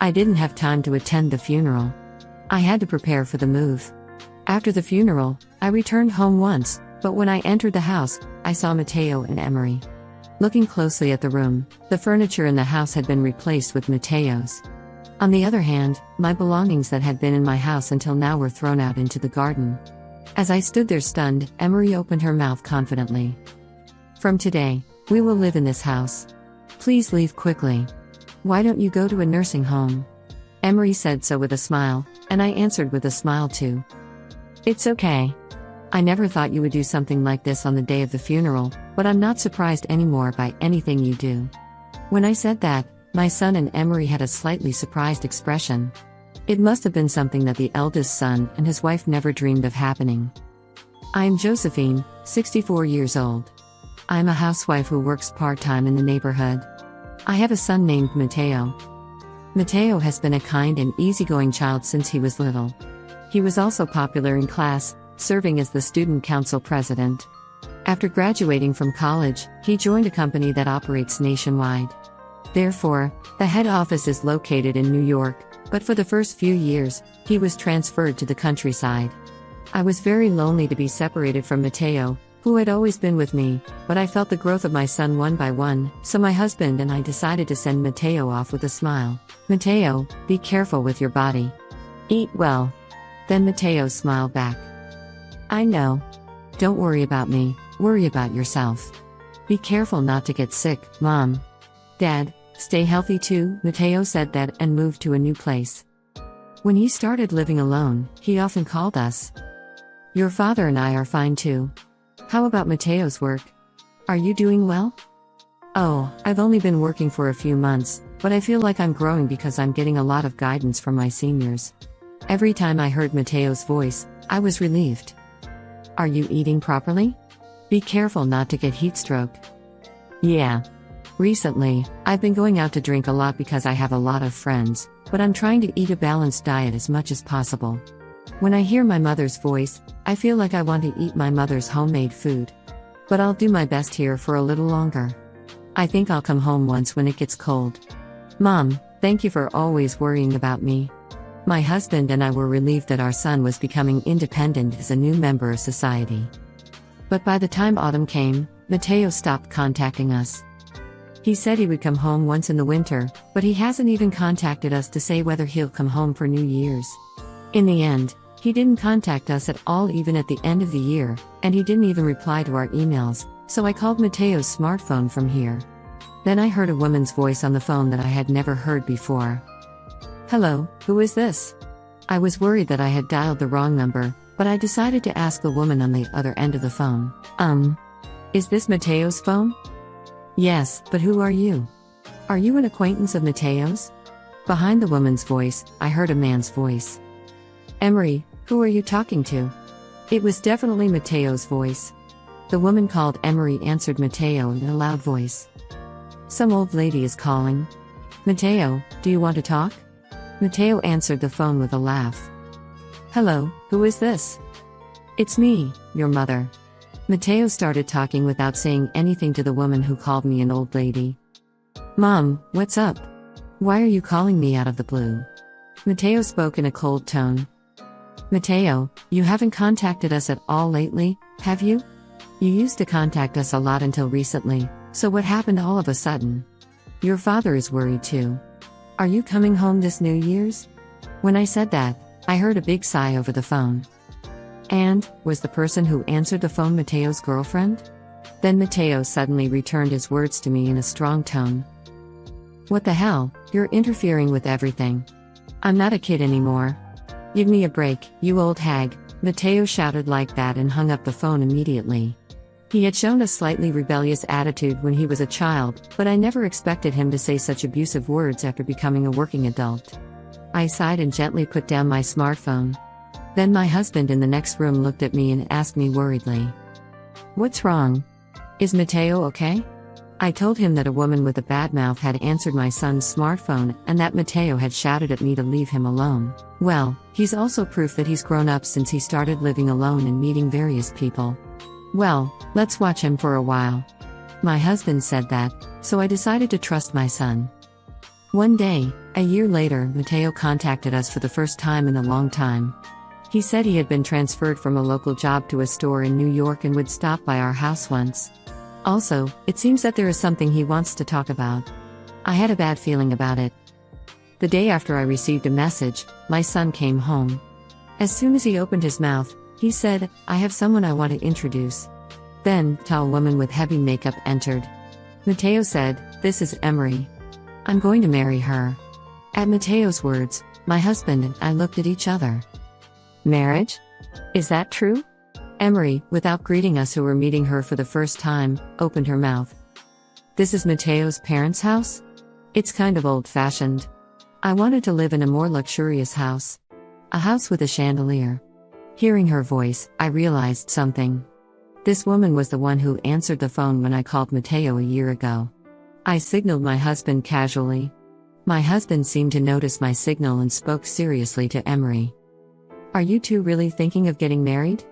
I didn't have time to attend the funeral. I had to prepare for the move. After the funeral, I returned home once, but when I entered the house, I saw Matteo and Emery. Looking closely at the room, the furniture in the house had been replaced with Matteo's. On the other hand, my belongings that had been in my house until now were thrown out into the garden. As I stood there stunned, Emery opened her mouth confidently. "From today, we will live in this house. Please leave quickly. Why don't you go to a nursing home?" Emery said so with a smile, and I answered with a smile too. "It's okay. I never thought you would do something like this on the day of the funeral, but I'm not surprised anymore by anything you do." When I said that, my son and Emery had a slightly surprised expression. It must have been something that the eldest son and his wife never dreamed of happening. I am Josephine, 64 years old. I am a housewife who works part-time in the neighborhood. I have a son named Matteo. Matteo has been a kind and easygoing child since he was little. He was also popular in class, serving as the student council president. After graduating from college, he joined a company that operates nationwide. Therefore, the head office is located in New York, but for the first few years, he was transferred to the countryside. I was very lonely to be separated from Matteo, who had always been with me, but I felt the growth of my son one by one, so my husband and I decided to send Matteo off with a smile. "Matteo, be careful with your body. Eat well." Then Matteo smiled back. "I know. Don't worry about me, worry about yourself. Be careful not to get sick, Mom. Dad, stay healthy too." Matteo said that and moved to a new place. When he started living alone, he often called us. "Your father and I are fine too. How about Matteo's work? Are you doing well?" "Oh, I've only been working for a few months, but I feel like I'm growing because I'm getting a lot of guidance from my seniors." Every time I heard Matteo's voice, I was relieved. "Are you eating properly? Be careful not to get heat stroke." "Yeah. Recently, I've been going out to drink a lot because I have a lot of friends, but I'm trying to eat a balanced diet as much as possible. When I hear my mother's voice, I feel like I want to eat my mother's homemade food. But I'll do my best here for a little longer. I think I'll come home once when it gets cold. Mom, thank you for always worrying about me." My husband and I were relieved that our son was becoming independent as a new member of society. But by the time autumn came, Matteo stopped contacting us. He said he would come home once in the winter, but he hasn't even contacted us to say whether he'll come home for New Year's. In the end, he didn't contact us at all even at the end of the year, and he didn't even reply to our emails, so I called Matteo's smartphone from here. Then I heard a woman's voice on the phone that I had never heard before. "Hello, who is this?" I was worried that I had dialed the wrong number, but I decided to ask the woman on the other end of the phone. Is this Matteo's phone?" "Yes, but who are you? Are you an acquaintance of Matteo's?" Behind the woman's voice, I heard a man's voice. "Emery, who are you talking to?" It was definitely Matteo's voice. The woman called Emery answered Matteo in a loud voice. "Some old lady is calling. Matteo, do you want to talk?" Matteo answered the phone with a laugh. "Hello, who is this?" "It's me, your mother." Matteo started talking without saying anything to the woman who called me an old lady. "Mom, what's up? Why are you calling me out of the blue?" Matteo spoke in a cold tone. "Matteo, you haven't contacted us at all lately, have you? You used to contact us a lot until recently, so what happened all of a sudden? Your father is worried too. Are you coming home this New Year's?" When I said that, I heard a big sigh over the phone. And, was the person who answered the phone Matteo's girlfriend? Then Matteo suddenly returned his words to me in a strong tone. "What the hell, you're interfering with everything. I'm not a kid anymore. Give me a break, you old hag." Matteo shouted like that and hung up the phone immediately. He had shown a slightly rebellious attitude when he was a child, but I never expected him to say such abusive words after becoming a working adult. I sighed and gently put down my smartphone. Then my husband in the next room looked at me and asked me worriedly, "What's wrong? Is Matteo okay?" I told him that a woman with a bad mouth had answered my son's smartphone and that Matteo had shouted at me to leave him alone. Well, he's also proof that he's grown up since he started living alone and meeting various people. Well, let's watch him for a while. My husband said that, so I decided to trust my son. One day, a year later, Matteo contacted us for the first time in a long time. He said he had been transferred from a local job to a store in New York and would stop by our house once. Also, it seems that there is something he wants to talk about. I had a bad feeling about it. The day after I received a message, my son came home. As soon as he opened his mouth, he said, "I have someone I want to introduce." Then, a tall woman with heavy makeup entered. Matteo said, "This is Emery. I'm going to marry her." At Matteo's words, my husband and I looked at each other. Marriage? Is that true? Emery, without greeting us who were meeting her for the first time, opened her mouth. "This is Matteo's parents' house? It's kind of old-fashioned. I wanted to live in a more luxurious house. A house with a chandelier." Hearing her voice, I realized something. This woman was the one who answered the phone when I called Matteo a year ago. I signaled my husband casually. My husband seemed to notice my signal and spoke seriously to Emery. "Are you two really thinking of getting married?"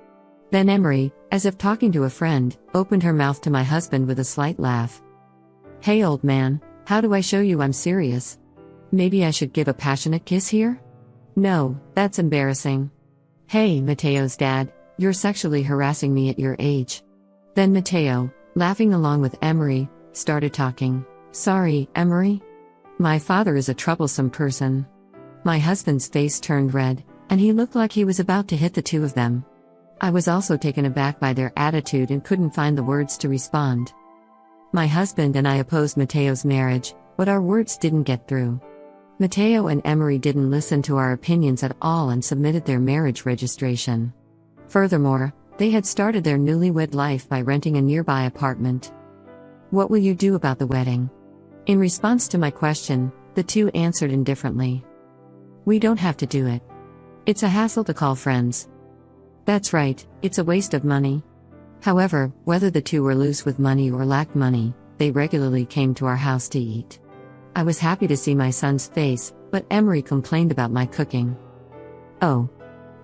Then Emery, as if talking to a friend, opened her mouth to my husband with a slight laugh. "Hey old man, how do I show you I'm serious? Maybe I should give a passionate kiss here?" "No, that's embarrassing." "Hey, Matteo's dad, you're sexually harassing me at your age." Then Matteo, laughing along with Emery, started talking. "Sorry, Emery. My father is a troublesome person." My husband's face turned red, and he looked like he was about to hit the two of them. I was also taken aback by their attitude and couldn't find the words to respond. My husband and I opposed Matteo's marriage, but our words didn't get through. Matteo and Emery didn't listen to our opinions at all and submitted their marriage registration. Furthermore, they had started their newlywed life by renting a nearby apartment. "What will you do about the wedding?" In response to my question, the two answered indifferently. "We don't have to do it. It's a hassle to call friends." That's right, it's a waste of money. However, whether the two were loose with money or lacked money, they regularly came to our house to eat. I was happy to see my son's face, but Emery complained about my cooking. "Oh,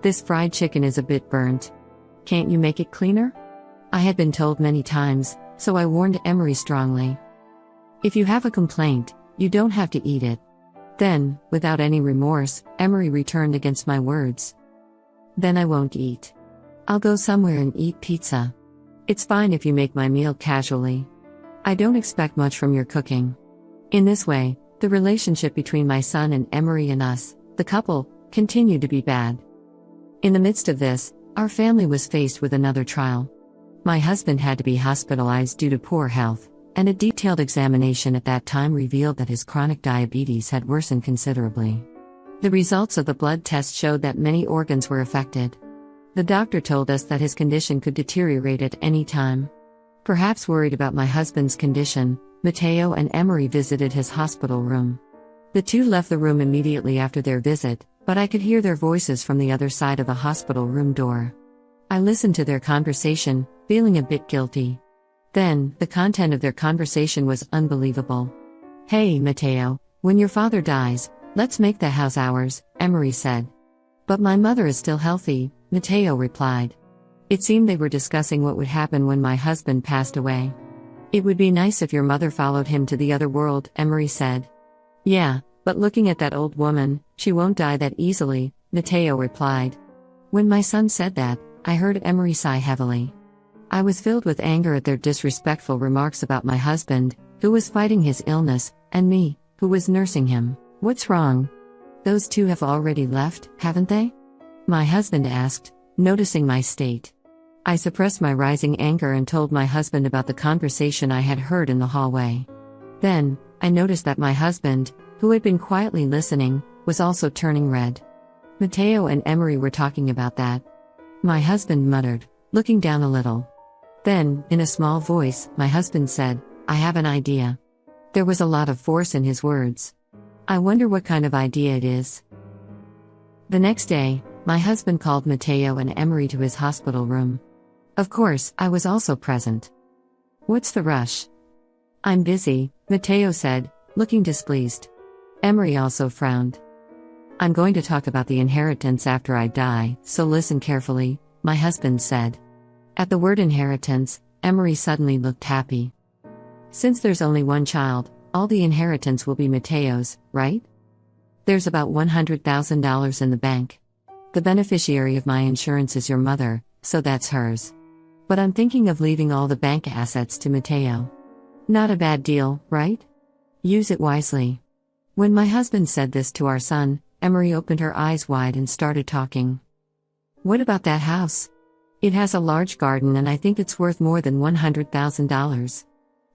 this fried chicken is a bit burnt. Can't you make it cleaner?" I had been told many times, so I warned Emery strongly. "If you have a complaint, you don't have to eat it." Then, without any remorse, Emery returned against my words. "Then I won't eat. I'll go somewhere and eat pizza. It's fine if you make my meal casually. I don't expect much from your cooking." In this way, the relationship between my son and Emery and us, the couple, continued to be bad. In the midst of this, our family was faced with another trial. My husband had to be hospitalized due to poor health, and a detailed examination at that time revealed that his chronic diabetes had worsened considerably. The results of the blood test showed that many organs were affected. The doctor told us that his condition could deteriorate at any time. Perhaps worried about my husband's condition, Matteo and Emery visited his hospital room. The two left the room immediately after their visit, but I could hear their voices from the other side of the hospital room door. I listened to their conversation, feeling a bit guilty. Then, the content of their conversation was unbelievable. "Hey, Matteo, when your father dies, let's make the house ours," Emery said. "But my mother is still healthy," Matteo replied. It seemed they were discussing what would happen when my husband passed away. "It would be nice if your mother followed him to the other world," Emery said. "Yeah, but looking at that old woman, she won't die that easily," Matteo replied. When my son said that, I heard Emery sigh heavily. I was filled with anger at their disrespectful remarks about my husband, who was fighting his illness, and me, who was nursing him. "What's wrong? Those two have already left, haven't they?" My husband asked, noticing my state. I suppressed my rising anger and told my husband about the conversation I had heard in the hallway. Then, I noticed that my husband, who had been quietly listening, was also turning red. Matteo and Emery were talking about that. My husband muttered, looking down a little. Then, in a small voice, my husband said, "I have an idea." There was a lot of force in his words. I wonder what kind of idea it is. The next day, my husband called Matteo and Emery to his hospital room. Of course, I was also present. "What's the rush?" "I'm busy," Matteo said, looking displeased. Emery also frowned. "I'm going to talk about the inheritance after I die, so listen carefully," my husband said. At the word inheritance, Emery suddenly looked happy. "Since there's only one child, all the inheritance will be Mateo's, right? There's about $100,000 in the bank. The beneficiary of my insurance is your mother, so that's hers. But I'm thinking of leaving all the bank assets to Mateo. Not a bad deal, right? Use it wisely. When my husband said this to our son, Emery opened her eyes wide and started talking. What about that house? It has a large garden and I think it's worth more than $100,000.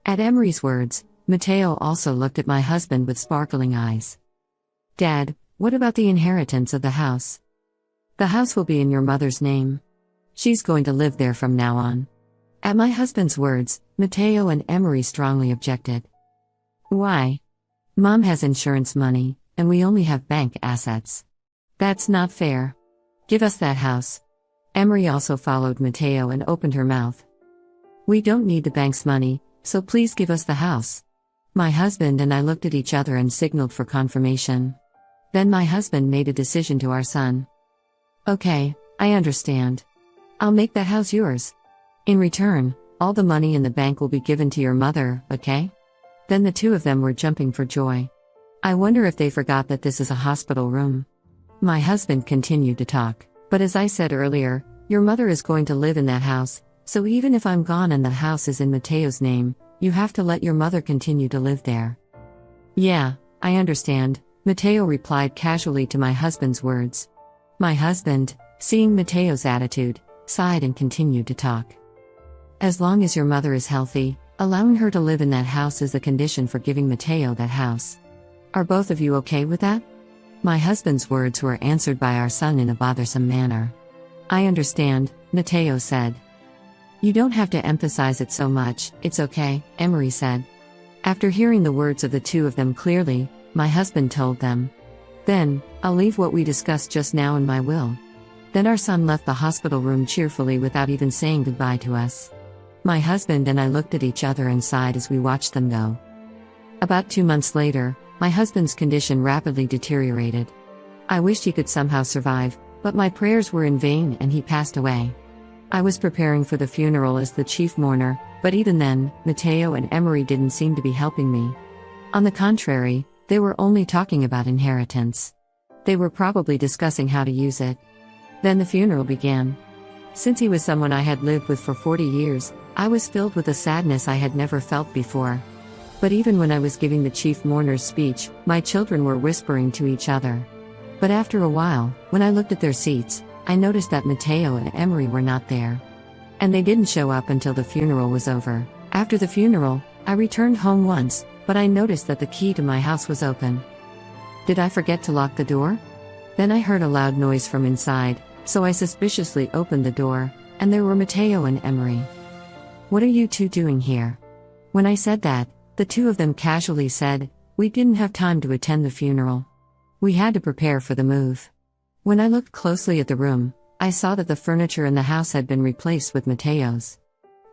At Emery's words, Mateo also looked at my husband with sparkling eyes. Dad, what about the inheritance of the house? The house will be in your mother's name. She's going to live there from now on. At my husband's words, Mateo and Emery strongly objected. Why? Mom has insurance money, and we only have bank assets. That's not fair. Give us that house. Emery also followed Mateo and opened her mouth. We don't need the bank's money, so please give us the house. My husband and I looked at each other and signaled for confirmation. Then my husband made a decision to our son. Okay, I understand. I'll make that house yours. In return, all the money in the bank will be given to your mother, okay? Then the two of them were jumping for joy. I wonder if they forgot that this is a hospital room. My husband continued to talk, but as I said earlier, your mother is going to live in that house, so even if I'm gone and the house is in Mateo's name, you have to let your mother continue to live there. Yeah, I understand, Mateo replied casually to my husband's words. My husband, seeing Mateo's attitude, sighed and continued to talk. As long as your mother is healthy, allowing her to live in that house is the condition for giving Mateo that house. Are both of you okay with that? My husband's words were answered by our son in a bothersome manner. I understand, Mateo said. You don't have to emphasize it so much, it's okay, Emery said. After hearing the words of the two of them clearly, my husband told them. Then, I'll leave what we discussed just now in my will. Then our son left the hospital room cheerfully without even saying goodbye to us. My husband and I looked at each other and sighed as we watched them go. About 2 months later, my husband's condition rapidly deteriorated. I wished he could somehow survive, but my prayers were in vain and he passed away. I was preparing for the funeral as the chief mourner, but even then, Mateo and Emery didn't seem to be helping me. On the contrary, they were only talking about inheritance. They were probably discussing how to use it. Then the funeral began. Since he was someone I had lived with for 40 years, I was filled with a sadness I had never felt before. But even when I was giving the chief mourner's speech, my children were whispering to each other. But after a while, when I looked at their seats, I noticed that Mateo and Emery were not there. And they didn't show up until the funeral was over. After the funeral, I returned home once, but I noticed that the key to my house was open. Did I forget to lock the door? Then I heard a loud noise from inside, so I suspiciously opened the door, and there were Mateo and Emery. What are you two doing here? When I said that, the two of them casually said, we didn't have time to attend the funeral. We had to prepare for the move. When I looked closely at the room, I saw that the furniture in the house had been replaced with Mateo's.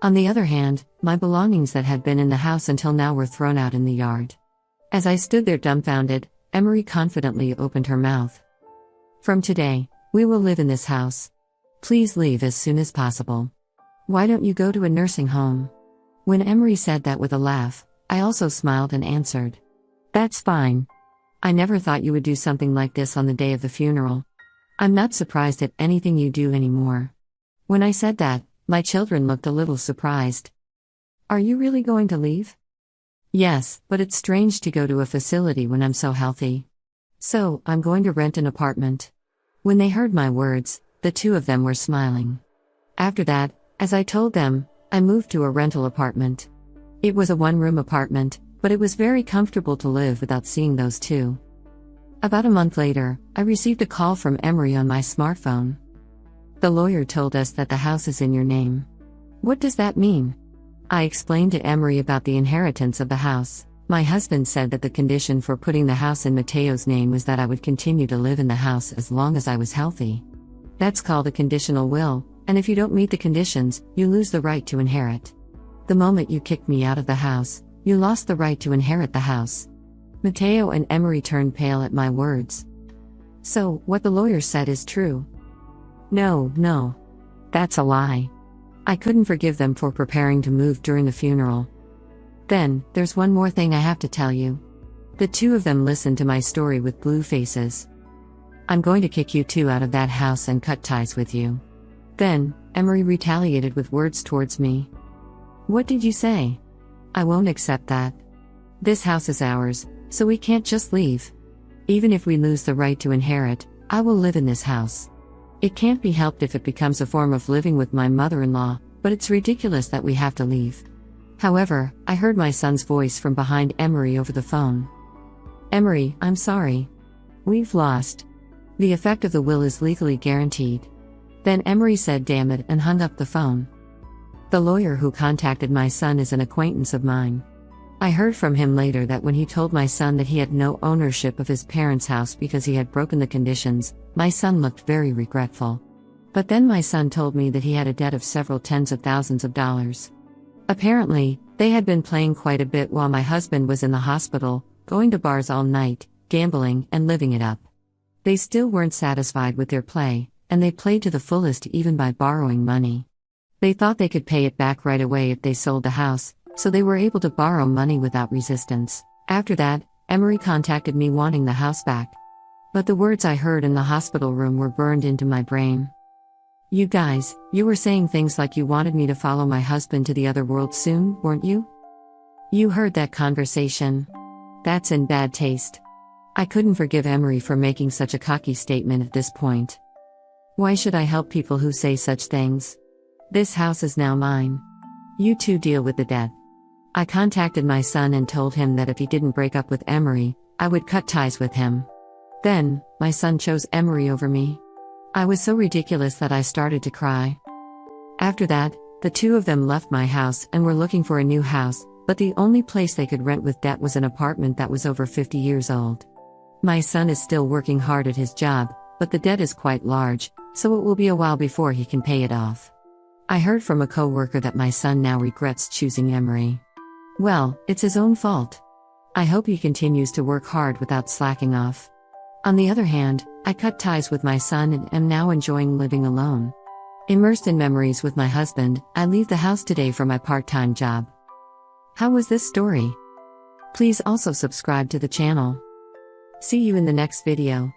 On the other hand, my belongings that had been in the house until now were thrown out in the yard. As I stood there dumbfounded, Emery confidently opened her mouth. From today, we will live in this house. Please leave as soon as possible. Why don't you go to a nursing home? When Emery said that with a laugh, I also smiled and answered. That's fine. I never thought you would do something like this on the day of the funeral. I'm not surprised at anything you do anymore. When I said that, my children looked a little surprised. Are you really going to leave? Yes, but it's strange to go to a facility when I'm so healthy. So, I'm going to rent an apartment. When they heard my words, the two of them were smiling. After that, as I told them, I moved to a rental apartment. It was a one-room apartment, but it was very comfortable to live without seeing those two. About a month later, I received a call from Emery on my smartphone. The lawyer told us that the house is in your name. What does that mean? I explained to Emery about the inheritance of the house. My husband said that the condition for putting the house in Mateo's name was that I would continue to live in the house as long as I was healthy. That's called a conditional will, and if you don't meet the conditions, you lose the right to inherit. The moment you kicked me out of the house, you lost the right to inherit the house. Mateo and Emery turned pale at my words. So, what the lawyer said is true? No. That's a lie. I couldn't forgive them for preparing to move during the funeral. Then, there's one more thing I have to tell you. The two of them listened to my story with blue faces. I'm going to kick you two out of that house and cut ties with you. Then, Emery retaliated with words towards me. What did you say? I won't accept that. This house is ours, so we can't just leave. Even if we lose the right to inherit, I will live in this house. It can't be helped if it becomes a form of living with my mother-in-law, but it's ridiculous that we have to leave. However, I heard my son's voice from behind Emery over the phone. Emery, I'm sorry. We've lost. The effect of the will is legally guaranteed. Then Emery said damn it and hung up the phone. The lawyer who contacted my son is an acquaintance of mine. I heard from him later that when he told my son that he had no ownership of his parents' house because he had broken the conditions, my son looked very regretful. But then my son told me that he had a debt of several tens of thousands of dollars. Apparently, they had been playing quite a bit while my husband was in the hospital, going to bars all night, gambling, and living it up. They still weren't satisfied with their play, and they played to the fullest even by borrowing money. They thought they could pay it back right away if they sold the house, so they were able to borrow money without resistance. After that, Emery contacted me wanting the house back. But the words I heard in the hospital room were burned into my brain. You guys, you were saying things like you wanted me to follow my husband to the other world soon, weren't you? You heard that conversation. That's in bad taste. I couldn't forgive Emery for making such a cocky statement at this point. Why should I help people who say such things? This house is now mine. You two deal with the debt. I contacted my son and told him that if he didn't break up with Emery, I would cut ties with him. Then, my son chose Emery over me. I was so ridiculous that I started to cry. After that, the two of them left my house and were looking for a new house, but the only place they could rent with debt was an apartment that was over 50 years old. My son is still working hard at his job, but the debt is quite large, so it will be a while before he can pay it off. I heard from a coworker that my son now regrets choosing Emery. Well, it's his own fault. I hope he continues to work hard without slacking off. On the other hand, I cut ties with my son and am now enjoying living alone. Immersed in memories with my husband, I leave the house today for my part-time job. How was this story? Please also subscribe to the channel. See you in the next video.